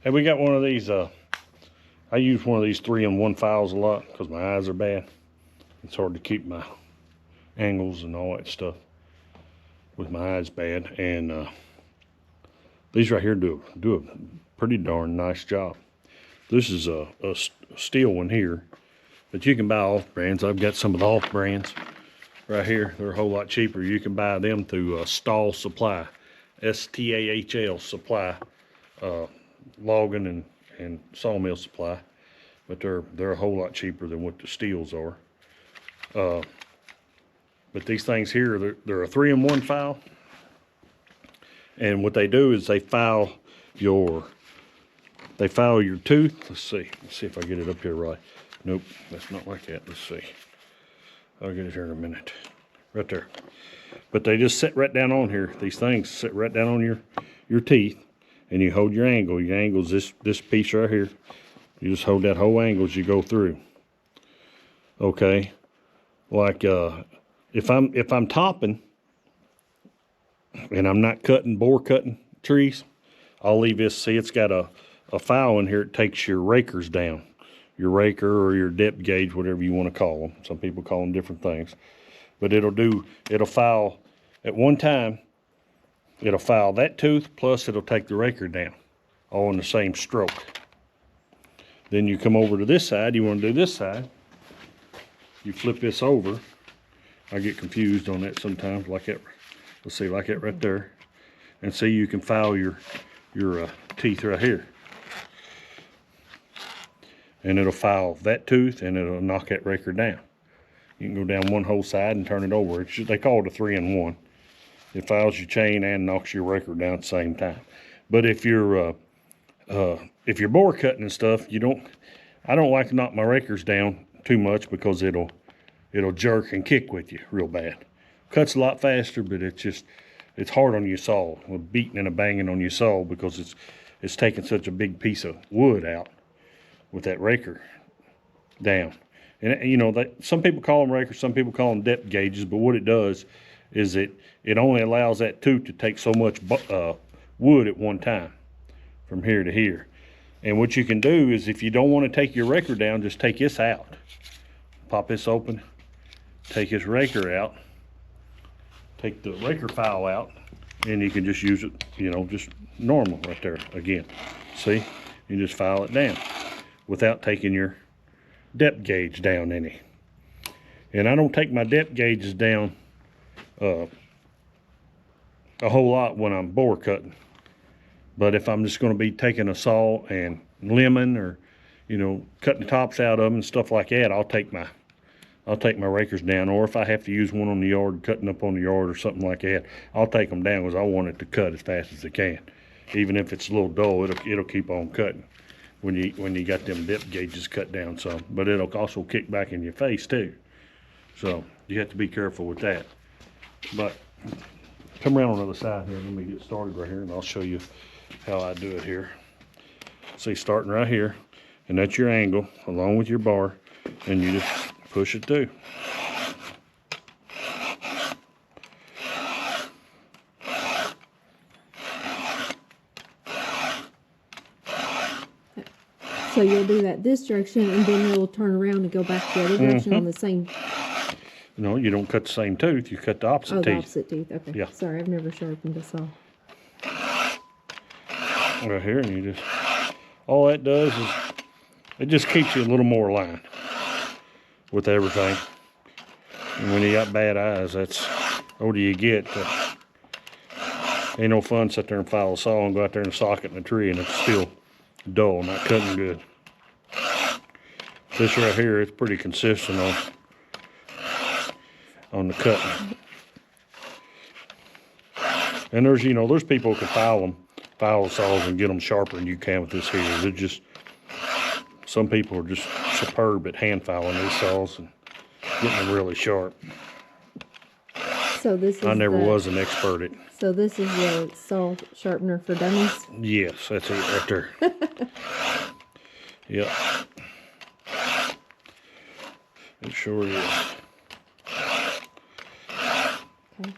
Hey, we got one of these, I use one of these 3-in-1 files a lot because my eyes are bad. It's hard to keep my angles and all that stuff with my eyes bad. And these right here do a pretty darn nice job. This is a steel one here, but you can buy off brands. I've got some of the off brands right here. They're a whole lot cheaper. You can buy them through Stahl Supply, STAHL Supply, logging and sawmill supply, but they're a whole lot cheaper than what the steels are. But these things here, they're a 3-in-1 file, and what they do is they file your tooth. Let's see if I get it up here right. Nope, that's not like that. Let's see. I'll get it here in a minute. Right there. But they just sit right down on here. These things sit right down on your teeth, and you hold your angle. Your angle's this piece right here. You just hold that whole angle as you go through. Okay. Like if I'm topping and I'm not bore cutting trees, I'll leave this. See, it's got a file in here. It takes your rakers down. Your raker or your depth gauge, whatever you want to call them. Some people call them different things. But it'll file at one time. It'll file that tooth, plus it'll take the raker down, all in the same stroke. Then you come over to this side. You want to do this side. You flip this over. I get confused on that sometimes, like that. Let's see, like that right there. And see, you can file your teeth right here. And it'll file that tooth, and it'll knock that raker down. You can go down one whole side and turn it over. They call it a 3-in-1. It files your chain and knocks your raker down at the same time. But if you're bore cutting and stuff, I don't like to knock my rakers down too much because it'll jerk and kick with you real bad. Cuts a lot faster, but it's hard on your saw. We're beating and a banging on your saw because it's taking such a big piece of wood out with that raker down. And you know, some people call them rakers, some people call them depth gauges, but what it does is it only allows that tooth to take so much wood at one time from here to here. And what you can do is, if you don't want to take your raker down, just take this out. Pop this open, take this raker out, take the raker file out, and you can just use it, you know, just normal right there again. See, you just file it down without taking your depth gauge down any. And I don't take my depth gauges down a whole lot when I'm bore cutting. But if I'm just going to be taking a saw and limbing, or, you know, cutting the tops out of them and stuff like that, I'll take my rakers down. Or if I have to use one on the yard, cutting up on the yard or something like that, I'll take them down because I want it to cut as fast as it can. Even if it's a little dull, it'll keep on cutting when you got them depth gauges cut down some. But it'll also kick back in your face too. So you have to be careful with that. But come around on the other side here. Let me get started right here, and I'll show you how I do it here. See, starting right here, and that's your angle along with your bar, and you just push it through. So you'll do that this direction, and then you'll turn around and go back the other direction on the same. No, you don't cut the same tooth. You cut the opposite teeth. Oh, the opposite teeth. Okay. Yeah. Sorry, I've never sharpened a saw. Right here, and you just, all that does is it just keeps you a little more aligned with everything. And when you got bad eyes, that's older you get. Ain't no fun sit there and file a saw and go out there and sock it in a tree and it's still dull, not cutting good. This right here, it's pretty consistent on the cutting. And there's, you know, there's people who can file saws and get them sharper than you can with this here. They're just, some people are just superb at hand filing these saws and getting them really sharp. So this is I never was an expert at. So this is the saw sharpener for dummies? Yes, that's it right there. Yep. It sure is. Okay.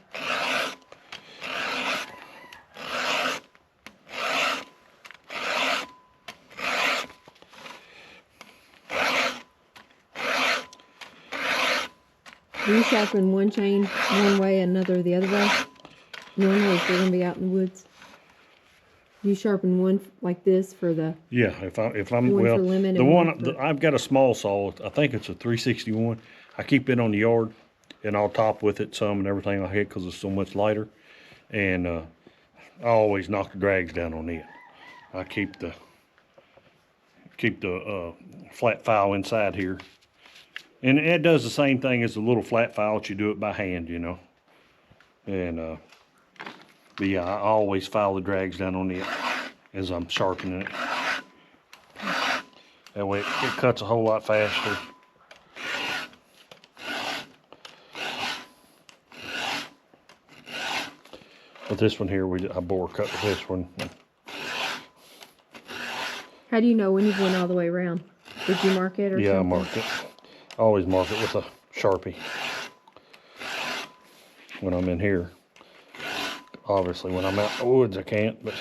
Do you sharpen one chain one way, another the other way? Normally, if you're gonna be out in the woods, you sharpen one like this for the Yeah, if I'm one well, for lemon the and one for... I've got a small saw. I think it's a 361. I keep it on the yard, and I'll top with it some and everything like that because it's so much lighter. And I always knock the drags down on it. I keep the flat file inside here, and it does the same thing as the little flat file that you do it by hand, you know. And but yeah, I always file the drags down on it as I'm sharpening it. That way it cuts a whole lot faster. But this one here, I bore cut with this one. How do you know when you've went all the way around? Did you mark it or Yeah, something? I mark it. I always mark it with a Sharpie when I'm in here. Obviously, when I'm out in the woods, I can't, but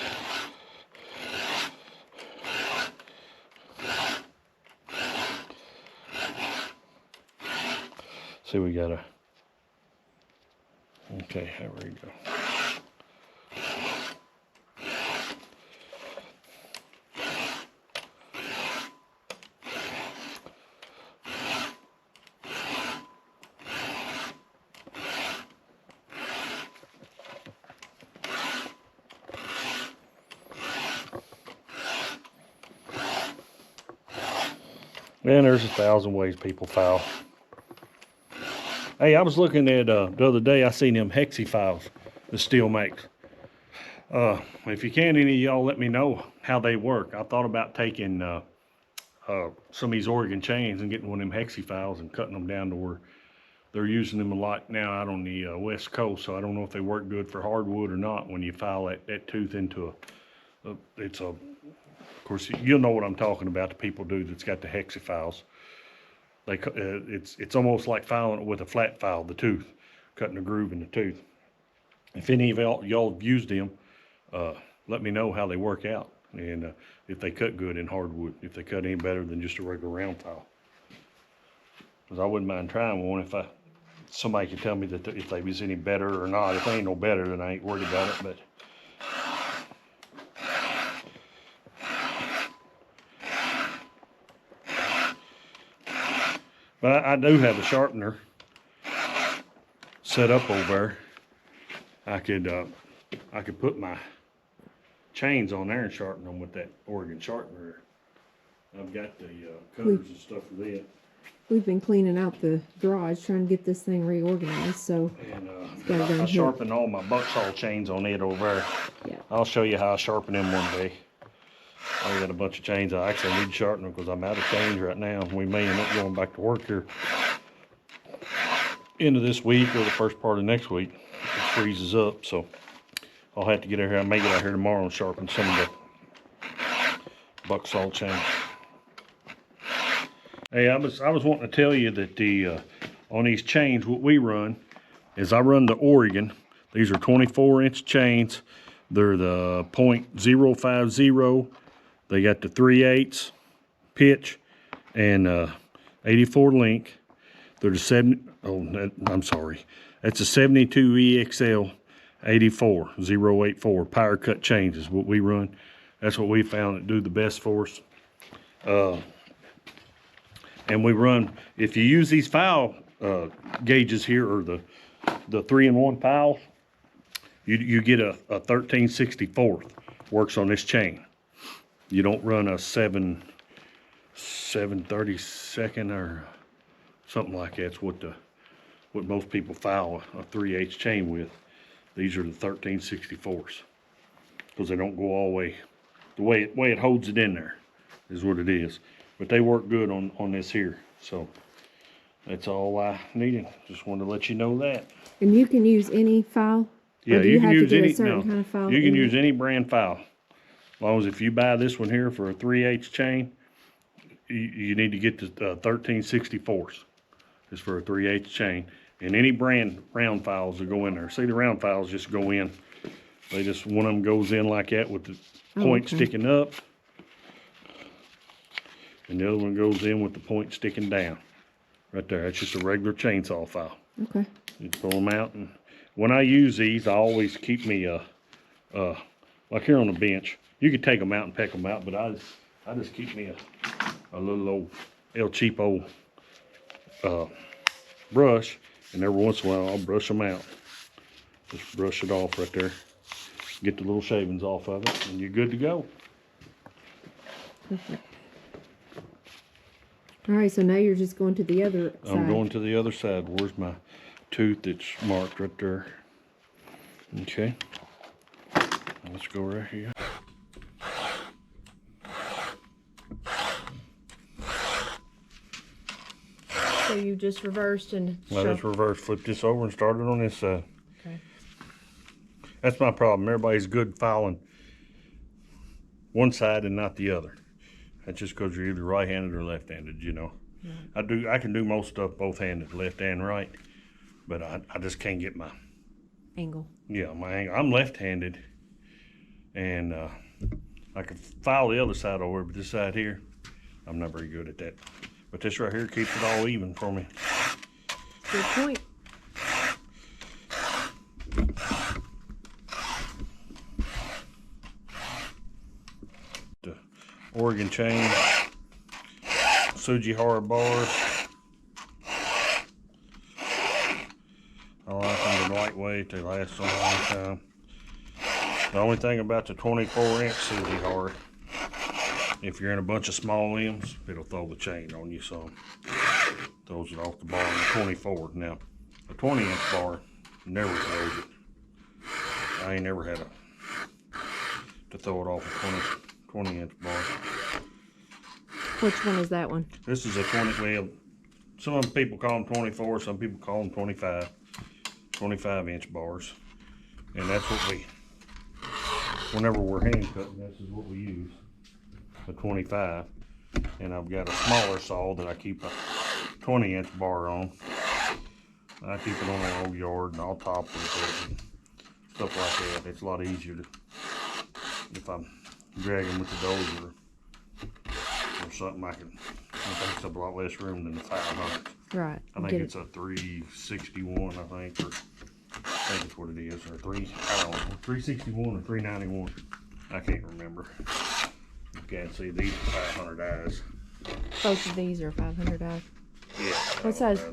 see, we got okay, there we go. Man, there's 1,000 ways people file. Hey, I was looking at the other day. I seen them hexi files that Steel makes. If you can, any of y'all let me know how they work. I thought about taking some of these Oregon chains and getting one of them hexi files and cutting them down to where they're using them a lot now out on the West Coast. So I don't know if they work good for hardwood or not when you file that tooth into of course, you'll know what I'm talking about. The people do that's got the hexi files. It's almost like filing it with a flat file, the tooth, cutting a groove in the tooth. If any of y'all have used them, let me know how they work out and if they cut good in hardwood, if they cut any better than just a regular round file. Because I wouldn't mind trying one if somebody could tell me that if they was any better or not. If they ain't no better, then I ain't worried about it. But I do have a sharpener set up over there. I could put my chains on there and sharpen them with that Oregon sharpener. I've got the cutters and stuff for that. We've been cleaning out the garage trying to get this thing reorganized, so And I sharpened all my bucksaw chains on it over there. Yeah. I'll show you how I sharpen them one day. I got a bunch of chains. I actually need to sharpen them because I'm out of chains right now. We may end up going back to work here into this week or the first part of next week. It freezes up, so I'll have to get out here. I may get out here tomorrow and sharpen some of the bucksaw chains. Hey, I was wanting to tell you that on these chains, what we run is I run the Oregon. These are 24-inch chains. They're the .050. They got the 3/8 pitch and 84 link. They're the I'm sorry. That's a 72 EXL 84 084 power cut chains is what we run. That's what we found that do the best for us. And we run, if you use these file gauges here, or the 3-in-1 files, you get a 13/64 works on this chain. You don't run a 7/32 or something like that. It's what most people file a 3/8 chain with. These are the 13/64s because they don't go all the way. The way it holds it in there is what it is. But they work good on this here. So that's all I needed. Just wanted to let you know that. And you can use any file? Yeah, you can use any kind of file? You can use any brand file. As long as if you buy this one here for a 3/8 chain, you need to get the 13/64s. It's for a 3/8 chain. And any brand round files will go in there. See, the round files just go in. One of them goes in like that with the point sticking up. And the other one goes in with the point sticking down. Right there. That's just a regular chainsaw file. Okay. You pull them out, and when I use these, I always keep me like here on the bench. You could take them out and peck them out, but I just keep me a little old El Cheapo brush, and every once in a while I'll brush them out. Just brush it off right there. Get the little shavings off of it, and you're good to go. Perfect. All right, so now you're just going to the other side. I'm going to the other side. Where's my tooth that's marked right there? Okay. Let's go right here. So you just reversed and Well, just reverse, flip this over and start it on this side. Okay. That's my problem. Everybody's good filing one side and not the other. That's just because you're either right-handed or left-handed, you know. Yeah. I can do most stuff both-handed, left and right, but I just can't get my Angle. Yeah, my angle. I'm left-handed, and I can file the other side over, but this side here, I'm not very good at that. But this right here keeps it all even for me. Good point. The Oregon chain, Suji hard bars. I like them, they're lightweight, they last a long time. The only thing about the 24-inch Suji hard, if you're in a bunch of small limbs, it'll throw the chain on you some. Throws it off the bar on the 24. Now, a 20-inch bar never throws it. I ain't never had to throw it off a 20-inch bar. Which one is that one? This is a 20, well, some people call them 24, some people call them 25-inch bars. And that's what whenever we're hand cutting, this is what we use, a 25. And I've got a smaller saw that I keep a 20-inch bar on. I keep it on a low yard and I'll top with it and stuff like that. It's a lot easier to, if I'm dragging with the dozer or something, it takes up a lot less room than the 500. Right. I think it's a 361, I think it's what it is, or I don't know, 361 or 391. I can't remember. You can't see these are 500 eyes. Both of these are 500 eyes. Yeah. What size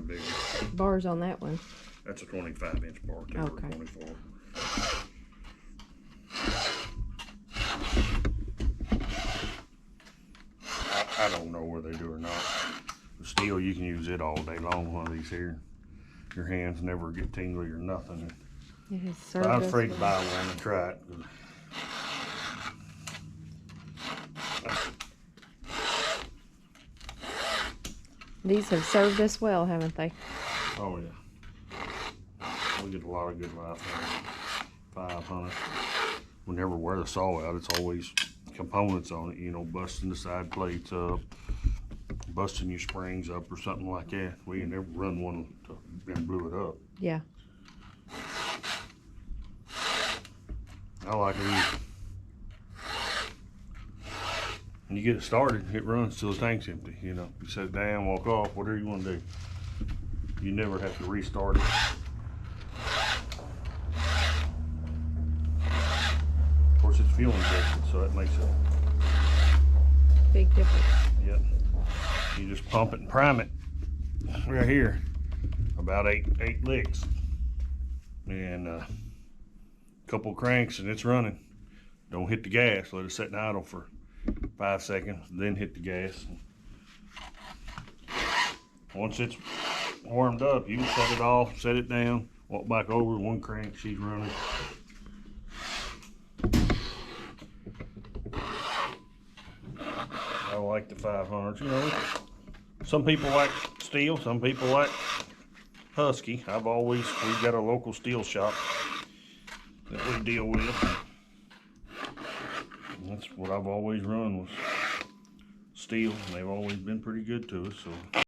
bars on that one? That's a 25-inch bar, too, okay. Or 24. I don't know whether they do or not. But still, you can use it all day long, one of these here. Your hands never get tingly or nothing. But I was afraid to buy one and try it. These have served us well, haven't they? Oh yeah. We get a lot of good life out of 500. We never wear the saw out. It's always components on it, you know, busting the side plates up, busting your springs up or something like that. We ain't never run one and blew it up. Yeah. I like it. When you get it started, it runs till the tank's empty, you know. You set it down, walk off, whatever you want to do. You never have to restart it. Of course, it's fuel injected, so that makes a big difference. Yep. You just pump it and prime it right here. About eight licks. And a couple cranks and it's running. Don't hit the gas. Let it sit in idle for 5 seconds, then hit the gas. Once it's warmed up, you can shut it off, set it down, walk back over, one crank, she's running. I like the 500s, you know. Some people like steel, some people like Husky. We've got a local steel shop that we deal with. And that's what I've always run was steel, and they've always been pretty good to us. So